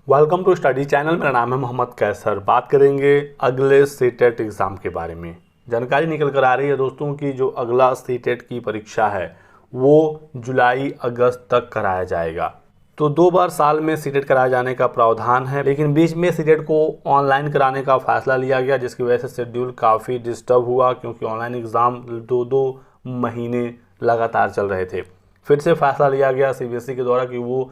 Welcome to study channel. मेरा नाम है मोहम्मद कैसर। बात करेंगे अगले सीटेट एग्ज़ाम के बारे में। जानकारी निकल कर आ रही है दोस्तों कि जो अगला सीटेट की परीक्षा है वो जुलाई अगस्त तक कराया जाएगा। तो 2 बार साल में सीटेट कराए जाने का प्रावधान है, लेकिन बीच में सीटेट को ऑनलाइन कराने का फैसला लिया गया, जिसकी वजह से शेड्यूल काफ़ी डिस्टर्ब हुआ, क्योंकि ऑनलाइन एग्ज़ाम 2-2 महीने लगातार चल रहे थे। फिर से फैसला लिया गया सीबीएसई के द्वारा कि वो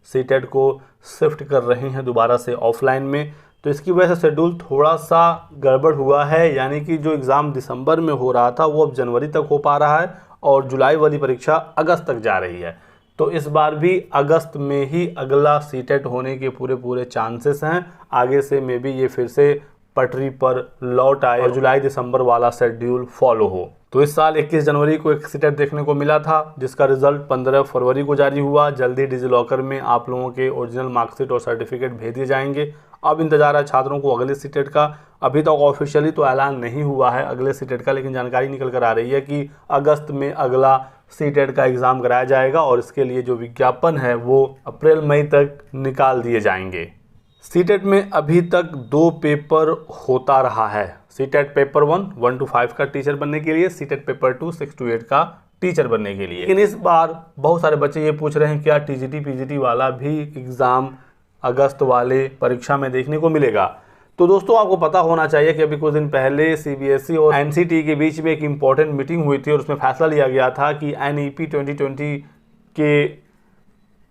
सीटेट को शिफ्ट कर रहे हैं दोबारा से ऑफलाइन में। तो इसकी वजह से शेड्यूल थोड़ा सा गड़बड़ हुआ है, यानी कि जो एग्ज़ाम दिसंबर में हो रहा था वो अब जनवरी तक हो पा रहा है और जुलाई वाली परीक्षा अगस्त तक जा रही है। तो इस बार भी अगस्त में ही अगला सीटेट होने के पूरे चांसेस हैं। आगे से मे बी ये फिर से पटरी पर लौट आए और जुलाई दिसंबर वाला शेड्यूल फॉलो हो। तो इस साल 21 जनवरी को एक सीटेट देखने को मिला था, जिसका रिजल्ट 15 फरवरी को जारी हुआ। जल्दी डिजी लॉकर में आप लोगों के ओरिजिनल मार्कशीट और सर्टिफिकेट भेज दिए जाएंगे। अब इंतजार है छात्रों को अगले सीटेट का। अभी तक ऑफिशियली तो ऐलान नहीं हुआ है अगले सीटेट का, लेकिन जानकारी निकल कर आ रही है कि अगस्त में अगला सीटेट का एग्ज़ाम कराया जाएगा और इसके लिए जो विज्ञापन है वो अप्रैल मई तक निकाल दिए जाएंगे। सीटेट में अभी तक 2 पेपर होता रहा है। सीटेट पेपर 1 to 5 का टीचर बनने के लिए, सीटेट पेपर 2 6 to 8 का टीचर बनने के लिए। लेकिन इस बार बहुत सारे बच्चे ये पूछ रहे हैं क्या टीजीटी पीजीटी वाला भी एग्ज़ाम अगस्त वाले परीक्षा में देखने को मिलेगा। तो दोस्तों आपको पता होना चाहिए कि अभी कुछ दिन पहले सीबीएसई और एनसीटी के बीच में एक इम्पॉर्टेंट मीटिंग हुई थी और उसमें फैसला लिया गया था कि एनईपी 2020 के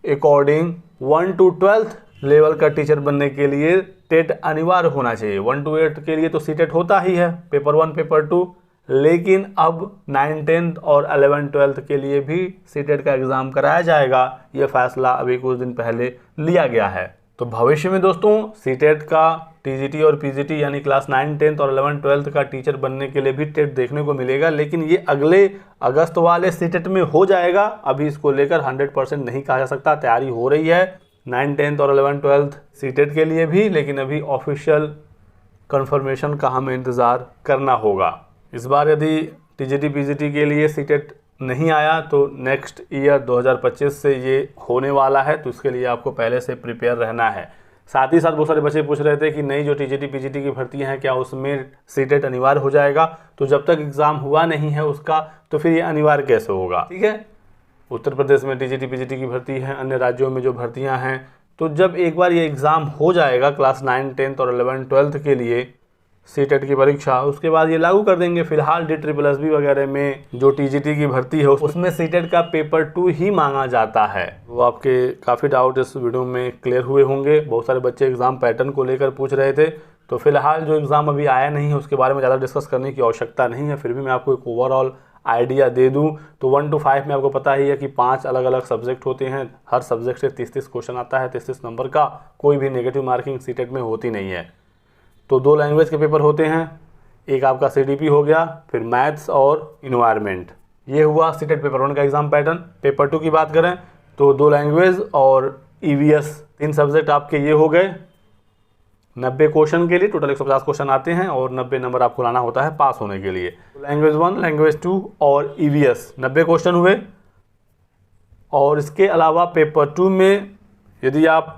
अकॉर्डिंग 1 to 12th लेवल का टीचर बनने के लिए टेट अनिवार्य होना चाहिए। 1 to 8 के लिए तो सीटेट होता ही है, पेपर 1 पेपर 2, लेकिन अब 9, 10 और 11, 12 के लिए भी सीटेट का एग्ज़ाम कराया जाएगा। यह फैसला अभी कुछ दिन पहले लिया गया है। तो भविष्य में दोस्तों सीटेट का टीजीटी और पीजीटी यानी क्लास 9, 10 और 11, 12 का टीचर बनने के लिए भी टेट देखने को मिलेगा, लेकिन ये अगले अगस्त वाले सीटेट में हो जाएगा। अभी इसको लेकर 100% नहीं कहा जा सकता, तैयारी हो रही है 9, 10 और 11, 12 सीटेट के लिए भी, लेकिन अभी ऑफिशियल कंफर्मेशन का हमें इंतज़ार करना होगा। इस बार यदि टीजीटी पीजीटी के लिए सीटेट नहीं आया तो नेक्स्ट ईयर 2025 से ये होने वाला है, तो इसके लिए आपको पहले से प्रिपेयर रहना है। साथ ही साथ बहुत सारे बच्चे पूछ रहे थे कि नई जो टीजीटी पीजीटी की भर्तियां हैं क्या उसमें सीटेट अनिवार्य हो जाएगा। तो जब तक एग्ज़ाम हुआ नहीं है उसका तो फिर ये अनिवार्य कैसे होगा। ठीक है, उत्तर प्रदेश में टीजीटी पीजीटी की भर्ती है, अन्य राज्यों में जो भर्तियां हैं, तो जब एक बार ये एग्ज़ाम हो जाएगा क्लास 9, 10 और 11, 12 के लिए सीटेट की परीक्षा, उसके बाद ये लागू कर देंगे। फिलहाल DSSB वगैरह में जो टीजीटी की भर्ती है उसमें सीटेट का पेपर 2 ही मांगा जाता है। वो आपके काफ़ी डाउट इस वीडियो में क्लियर हुए होंगे। बहुत सारे बच्चे एग्ज़ाम पैटर्न को लेकर पूछ रहे थे। तो फिलहाल जो एग्ज़ाम अभी आया नहीं है उसके बारे में ज़्यादा डिस्कस करने की आवश्यकता नहीं है, फिर भी मैं आपको एक ओवरऑल आइडिया दे दूं तो 1 to 5 में आपको पता ही है कि 5 अलग अलग सब्जेक्ट होते हैं। हर सब्जेक्ट से 30-30 क्वेश्चन आता है, 33 नंबर का। कोई भी नेगेटिव मार्किंग सीटेट में होती नहीं है। तो 2 लैंग्वेज के पेपर होते हैं, एक आपका CDP हो गया, फिर मैथ्स और इन्वायरमेंट। ये हुआ सीटेट पेपर 1 का एग्ज़ाम पैटर्न। पेपर 2 की बात करें तो 2 लैंग्वेज और EVS 3 सब्जेक्ट आपके ये हो गए। 90 क्वेश्चन के लिए टोटल 150 क्वेश्चन आते हैं और 90 नंबर आपको लाना होता है पास होने के लिए। लैंग्वेज 1, लैंग्वेज 2 और EVS 90 क्वेश्चन हुए। और इसके अलावा पेपर 2 में यदि आप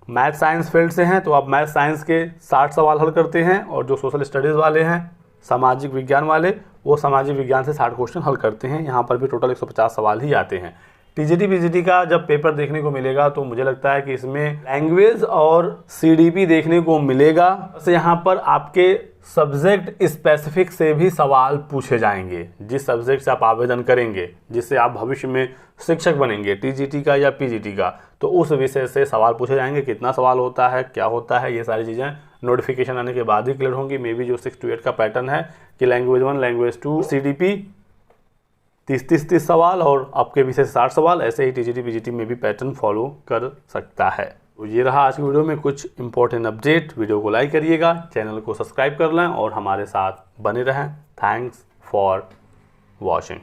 मैथ साइंस फील्ड से हैं तो आप मैथ साइंस के 60 सवाल हल करते हैं, और जो सोशल स्टडीज़ वाले हैं, सामाजिक विज्ञान वाले, वो सामाजिक विज्ञान से 60 क्वेश्चन हल करते हैं। यहाँ पर भी टोटल 150 सवाल ही आते हैं। टीजीटी पीजीटी का जब पेपर देखने को मिलेगा तो मुझे लगता है कि इसमें लैंग्वेज और CDP देखने को मिलेगा। बस यहाँ पर आपके सब्जेक्ट स्पेसिफिक से भी सवाल पूछे जाएंगे। जिस सब्जेक्ट से आप आवेदन करेंगे, जिससे आप भविष्य में शिक्षक बनेंगे, टीजीटी का या पीजीटी का, तो उस विषय से सवाल पूछे जाएंगे। कितना सवाल होता है, क्या होता है, ये सारी चीज़ें नोटिफिकेशन आने के बाद ही क्लियर होंगी। मे बी जो 6 to 8 का पैटर्न है कि लैंग्वेज 1, लैंग्वेज 2, CDP 30 सवाल और आपके विषय 60 सवाल, ऐसे ही टीजीटी पीजीटी में भी पैटर्न फॉलो कर सकता है। तो ये रहा आज की वीडियो में कुछ इंपॉर्टेंट अपडेट। वीडियो को लाइक करिएगा, चैनल को सब्सक्राइब कर लें और हमारे साथ बने रहें। Thanks for watching.